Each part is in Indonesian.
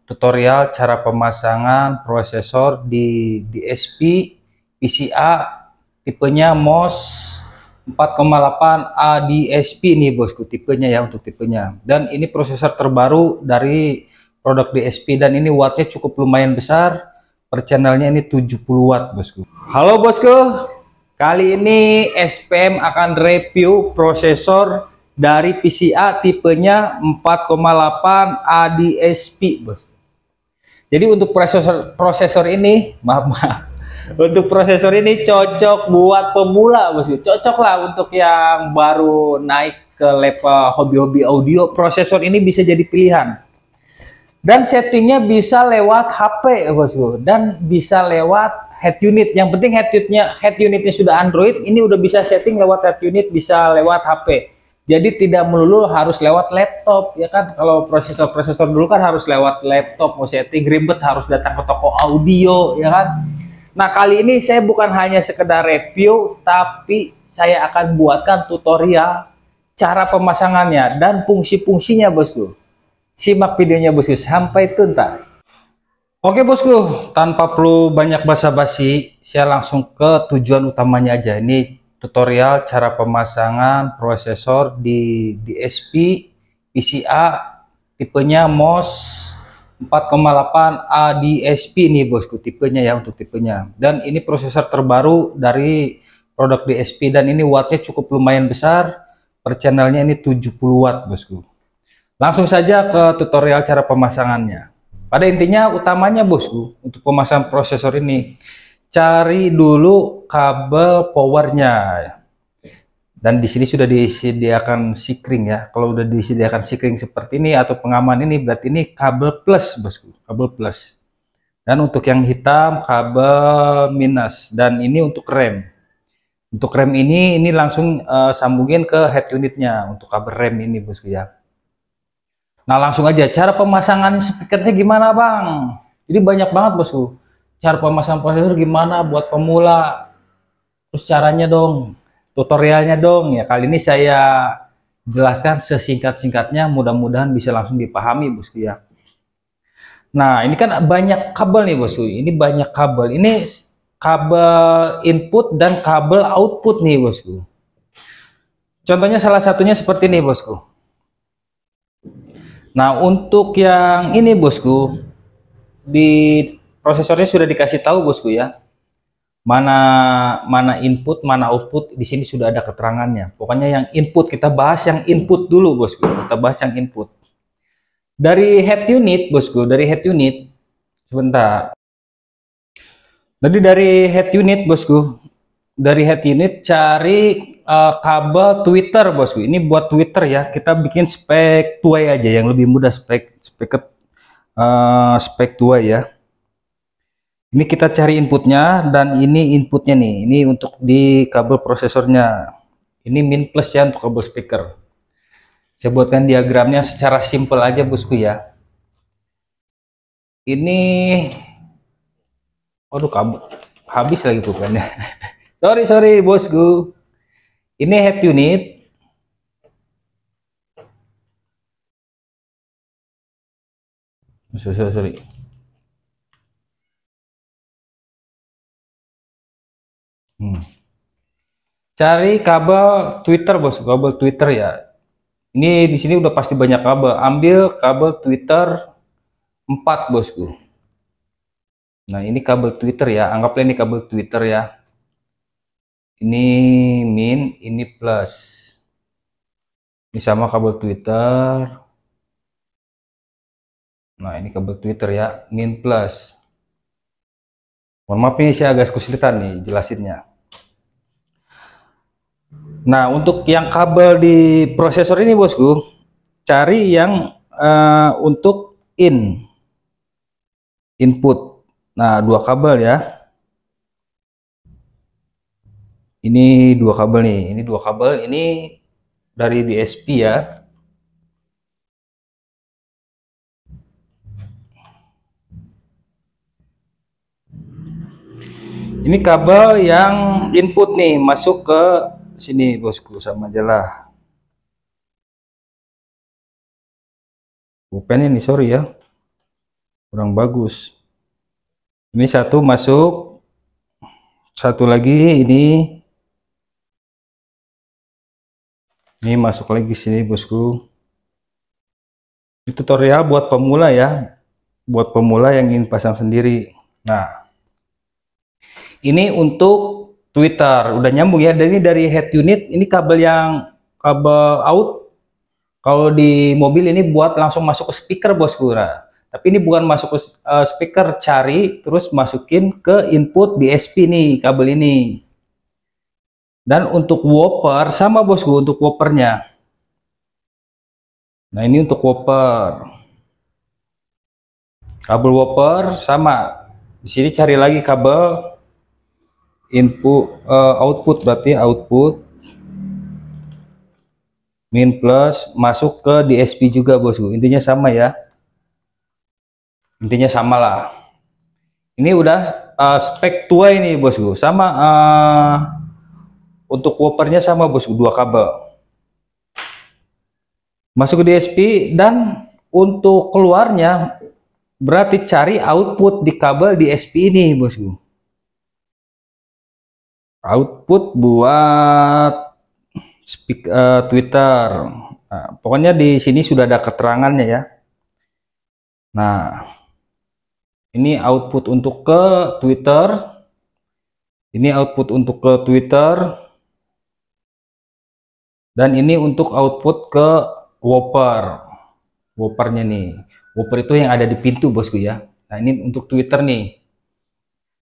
tutorial cara pemasangan prosesor di DSP PCA tipenya MOS 4,8 ADSP nih bosku, tipenya ya, untuk tipenya. Dan ini prosesor terbaru dari produk DSP dan ini wattnya cukup lumayan besar. Per channelnya ini 70 watt bosku. Halo bosku, kali ini SPM akan review prosesor dari PCA tipenya 4,8 ADSP bosku. Jadi untuk prosesor ini, maaf, untuk prosesor ini cocok buat pemula bosku. Cocok lah untuk yang baru naik ke level hobi-hobi audio. Prosesor ini bisa jadi pilihan. Dan settingnya bisa lewat HP bosku, dan bisa lewat head unit. Yang penting head unitnya sudah Android. Ini udah bisa setting lewat head unit, bisa lewat HP. Jadi tidak melulu harus lewat laptop ya kan. Kalau prosesor dulu kan harus lewat laptop, mau setting ribet, harus datang ke toko audio ya kan. Nah, kali ini saya bukan hanya sekedar review, tapi saya akan buatkan tutorial cara pemasangannya dan fungsi-fungsinya bosku. Simak videonya bosku sampai tuntas. Oke bosku, tanpa perlu banyak basa-basi, saya langsung ke tujuan utamanya aja. Ini tutorial cara pemasangan prosesor di DSP PCA tipenya MOS 4,8 ADSP nih bosku, tipenya ya, untuk tipenya. Dan ini prosesor terbaru dari produk DSP dan ini wattnya cukup lumayan besar. Per channelnya ini 70 watt bosku. Langsung saja ke tutorial cara pemasangannya. Pada intinya utamanya bosku, untuk pemasangan prosesor ini, cari dulu kabel powernya. Dan di sini sudah disediakan sikring ya. Kalau udah disediakan sikring seperti ini atau pengaman ini, berarti ini kabel plus bosku, kabel plus. Dan untuk yang hitam kabel minus, dan ini untuk rem. Untuk rem ini langsung sambungin ke head unitnya untuk kabel rem ini bosku ya. Nah langsung aja, cara pemasangan speakernya gimana bang? Jadi banyak banget bosku. Cara pemasangan prosesor gimana buat pemula? Terus caranya dong, tutorialnya dong ya. Kali ini saya jelaskan sesingkat-singkatnya, mudah-mudahan bisa langsung dipahami bosku ya. Nah ini kan banyak kabel nih bosku. Ini banyak kabel. Ini kabel input dan kabel output nih bosku. Contohnya salah satunya seperti ini bosku. Nah untuk yang ini bosku, di prosesornya sudah dikasih tahu bosku ya, mana input mana output. Di sini sudah ada keterangannya. Pokoknya yang input, kita bahas yang input dulu bosku. Kita bahas yang input dari head unit bosku. Dari head unit, sebentar. Jadi dari head unit bosku, dari head unit cari kabel tweeter bosku. Ini buat tweeter ya, kita bikin spek 2 aja yang lebih mudah, spek 2 ya. Ini kita cari inputnya, dan ini inputnya nih, ini untuk di kabel prosesornya. Ini min plus ya untuk kabel speaker. Saya buatkan diagramnya secara simple aja bosku ya. Ini, aduh kabel habis lagi pulpennya. sorry bosku. Ini head unit. Sorry. Cari kabel tweeter bosku, kabel tweeter ya. Ini di sini udah pasti banyak kabel. Ambil kabel tweeter 4 bosku. Nah ini kabel tweeter ya, anggaplah ini kabel tweeter ya. Ini min, ini plus. Ini sama kabel tweeter. Nah ini kabel tweeter ya, min plus. Mohon maaf ini saya agak kesulitan nih jelasinnya. Nah untuk yang kabel di prosesor ini bosku, cari yang untuk input. Nah 2 kabel ya. Ini 2 kabel nih, ini 2 kabel, ini dari DSP ya. Ini kabel yang input nih, masuk ke sini bosku, sama aja lah. Bukan ini, sorry ya. kurang bagus. Ini satu masuk, satu lagi ini masuk lagi sini bosku. Ini tutorial buat pemula ya, buat pemula yang ingin pasang sendiri. Nah, ini untuk tweeter udah nyambung ya. Dan ini dari head unit, ini kabel out. Kalau di mobil ini buat langsung masuk ke speaker bosku. Nah, tapi ini bukan masuk ke speaker, cari terus masukin ke input DSP nih kabel ini. Dan untuk whopper sama bosku, untuk whoppernya. Nah, ini untuk whopper. Kabel whopper sama. Di sini cari lagi kabel input output, berarti output min plus masuk ke DSP juga bosku. Intinya sama ya. Intinya sama lah. Ini udah spek tua ini bosku. Sama untuk whoppernya sama bosku, 2 kabel. Masuk ke DSP, dan untuk keluarnya berarti cari output di kabel DSP ini bosku. Output buat Twitter. Nah, pokoknya di sini sudah ada keterangannya ya. Nah, ini output untuk ke Twitter. Ini output untuk ke Twitter. Dan ini untuk output ke whopper. Whoppernya nih. Whopper itu yang ada di pintu bosku ya. Nah, ini untuk Twitter nih.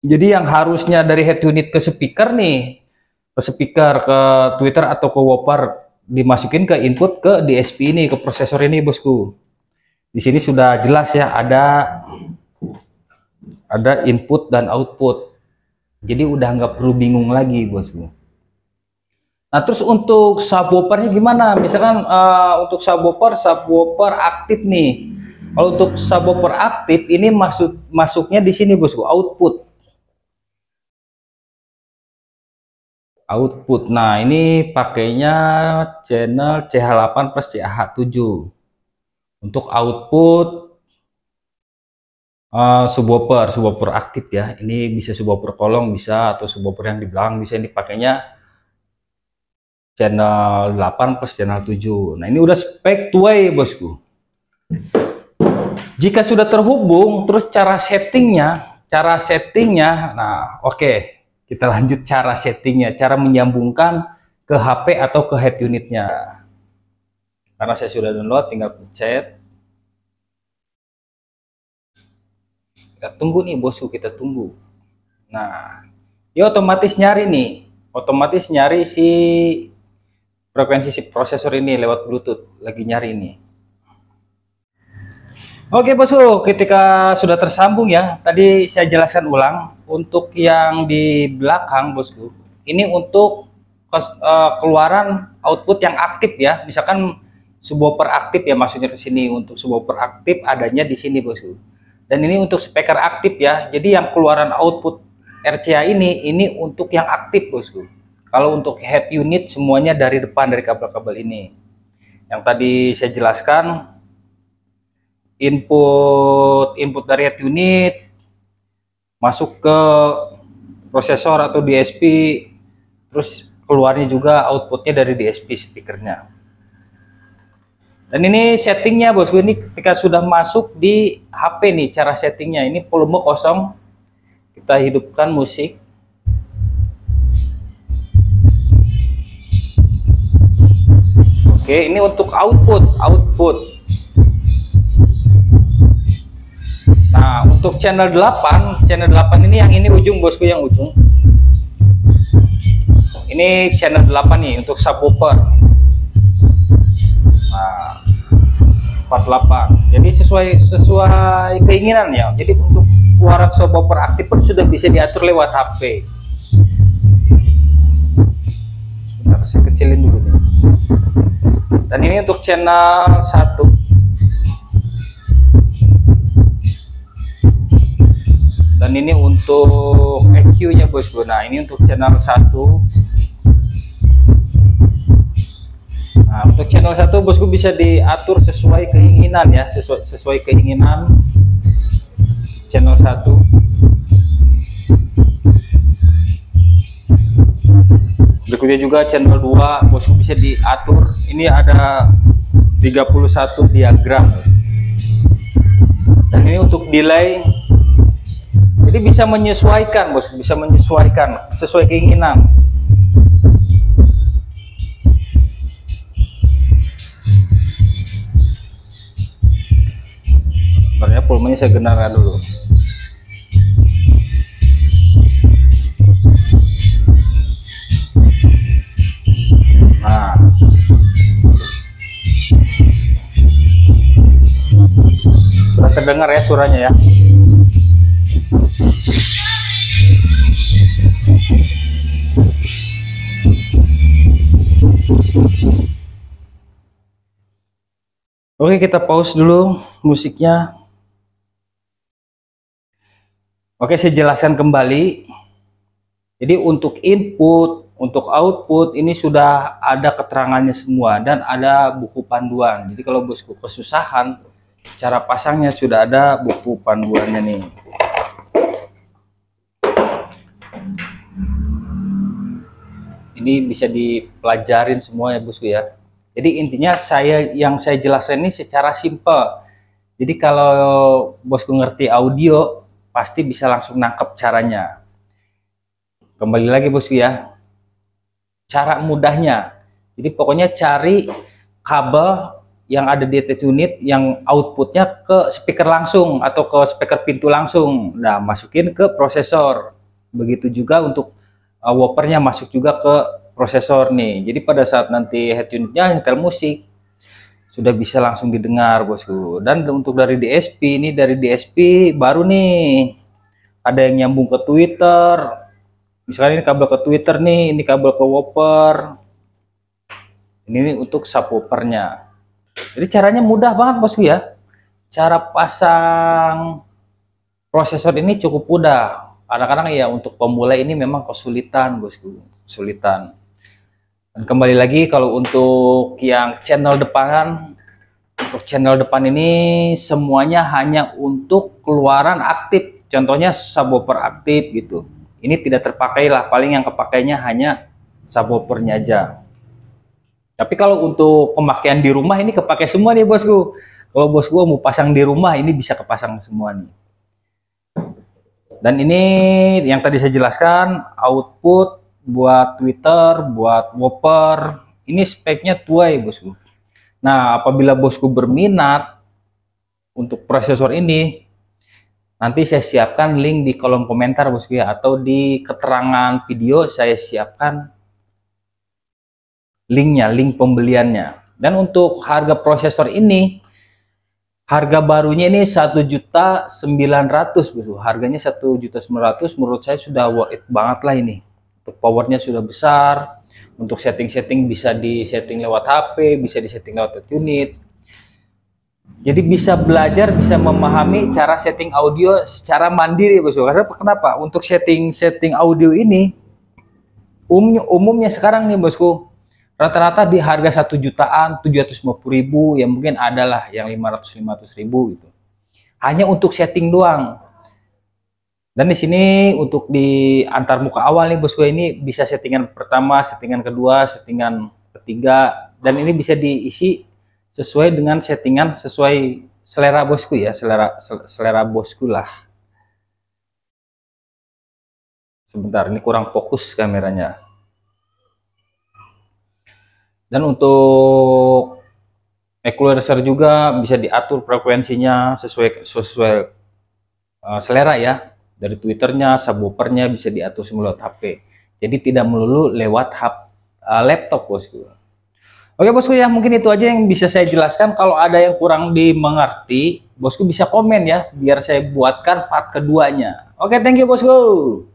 Jadi yang harusnya dari head unit ke speaker nih, ke speaker, ke Twitter atau ke whopper, dimasukin ke input ke DSP ini, ke prosesor ini bosku. Di sini sudah jelas ya, ada input dan output. Jadi udah nggak perlu bingung lagi bosku. Nah, terus untuk subwoofernya gimana? Misalkan untuk subwoofer aktif nih. Kalau untuk subwoofer aktif ini masuknya di sini bosku, output. Nah, ini pakainya channel CH8 plus CH7 untuk output subwoofer aktif ya. Ini bisa subwoofer kolong bisa, atau subwoofer yang di belakang bisa. Ini pakainya channel 8 plus channel 7. Nah, ini udah spek tua ya bosku. Jika sudah terhubung, terus cara settingnya, nah oke, kita lanjut cara settingnya, cara menyambungkan ke HP atau ke head unitnya. Karena saya sudah download, tinggal pencet. Kita tunggu nih bosku, kita tunggu. Nah, dia otomatis nyari nih, si frekuensi si prosesor ini lewat Bluetooth, lagi nyari ini. Oke bosku, ketika sudah tersambung ya, tadi saya jelaskan ulang. Untuk yang di belakang bosku, ini untuk keluaran output yang aktif ya. Misalkan subwoofer aktif ya, maksudnya ke sini. Untuk subwoofer aktif adanya di sini bosku. Dan ini untuk speaker aktif ya. Jadi yang keluaran output RCA ini untuk yang aktif bosku. Kalau untuk head unit semuanya dari depan, dari kabel-kabel ini. Yang tadi saya jelaskan, input dari head unit masuk ke prosesor atau DSP, terus keluarnya juga outputnya dari DSP speakernya. Dan ini settingnya bosku, ini ketika sudah masuk di HP nih, cara settingnya ini volume kosong, kita hidupkan musik. Oke, ini untuk output. Nah, untuk channel 8 ini yang ini ujung bosku, yang ujung. Ini channel 8 nih untuk subwoofer. Nah, 48. Jadi sesuai keinginan ya. Jadi untuk keluaran subwoofer aktif pun sudah bisa diatur lewat HP. Sebentar, saya kecilin dulu nih. Dan ini untuk channel 1. Dan ini untuk EQ-nya bosku. Nah, ini untuk channel 1. Nah, untuk channel 1 bosku bisa diatur sesuai keinginan ya, sesuai keinginan. channel 1. Berikutnya juga channel 2 bosku bisa diatur. Ini ada 31 diagram. Dan ini untuk delay. Jadi bisa menyesuaikan bosku, bisa menyesuaikan sesuai keinginan. Sebenarnya volumenya saya genarkan dulu. Nah, sudah terdengar ya suaranya ya. Oke, kita pause dulu musiknya. Oke, saya jelaskan kembali. Jadi untuk input, untuk output ini sudah ada keterangannya semua dan ada buku panduan. Jadi kalau bosku kesusahan cara pasangnya sudah ada buku panduannya nih. Ini bisa dipelajarin semua ya bosku ya. Jadi intinya yang saya jelaskan ini secara simpel. Jadi kalau bosku ngerti audio pasti bisa langsung nangkep caranya. Kembali lagi bosku ya, cara mudahnya. Jadi pokoknya cari kabel yang ada di attach unit yang outputnya ke speaker langsung atau ke speaker pintu langsung. Nah, masukin ke prosesor. Begitu juga untuk woofernya masuk juga ke prosesor nih. Jadi pada saat nanti head unitnya nyetel musik sudah bisa langsung didengar bosku. Dan untuk dari DSP ini, dari DSP baru nih ada yang nyambung ke Twitter. Misalnya ini kabel ke Twitter nih, ini kabel ke woofer. Ini untuk subwoofernya. Jadi caranya mudah banget bosku ya. Cara pasang prosesor ini cukup mudah. Kadang-kadang ya untuk pemula ini memang kesulitan bosku, kesulitan. Dan kembali lagi kalau untuk yang channel depan, untuk channel depan ini semuanya hanya untuk keluaran aktif. Contohnya subwoofer aktif gitu. Ini tidak terpakai lah, paling yang kepakainya hanya subwoofernya aja. Tapi kalau untuk pemakaian di rumah ini kepakai semua nih bosku. Kalau bosku mau pasang di rumah ini bisa kepasang semua nih. Dan ini yang tadi saya jelaskan, output buat Twitter, buat woofer, ini speknya tuai bosku. Nah, apabila bosku berminat untuk prosesor ini, nanti saya siapkan link di kolom komentar bosku ya, atau di keterangan video saya siapkan linknya, link pembeliannya. Dan untuk harga prosesor ini, harga barunya ini 1.900.000 bosku. Harganya 1.900.000 menurut saya sudah worth it banget lah ini. Untuk powernya sudah besar, untuk setting-setting bisa di-setting lewat HP, bisa di-setting lewat unit. Jadi bisa belajar, bisa memahami cara setting audio secara mandiri bosku. Karena kenapa? Untuk setting audio ini umumnya sekarang nih bosku, rata-rata di harga 1 jutaan, 750.000, ya mungkin adalah yang 500.000 gitu. Hanya untuk setting doang. Dan di sini untuk di antar muka awal nih bosku, ini bisa settingan pertama, settingan kedua, settingan ketiga, dan ini bisa diisi sesuai dengan settingan sesuai selera bosku ya, selera bosku lah. Sebentar, ini kurang fokus kameranya. Dan untuk equalizer juga bisa diatur frekuensinya sesuai selera ya. Dari Twitternya, subwoofernya bisa diatur semua lewat HP. Jadi tidak melulu lewat laptop bosku. Oke bosku ya, mungkin itu aja yang bisa saya jelaskan. Kalau ada yang kurang dimengerti, bosku bisa komen ya, biar saya buatkan part keduanya. Oke, thank you bosku.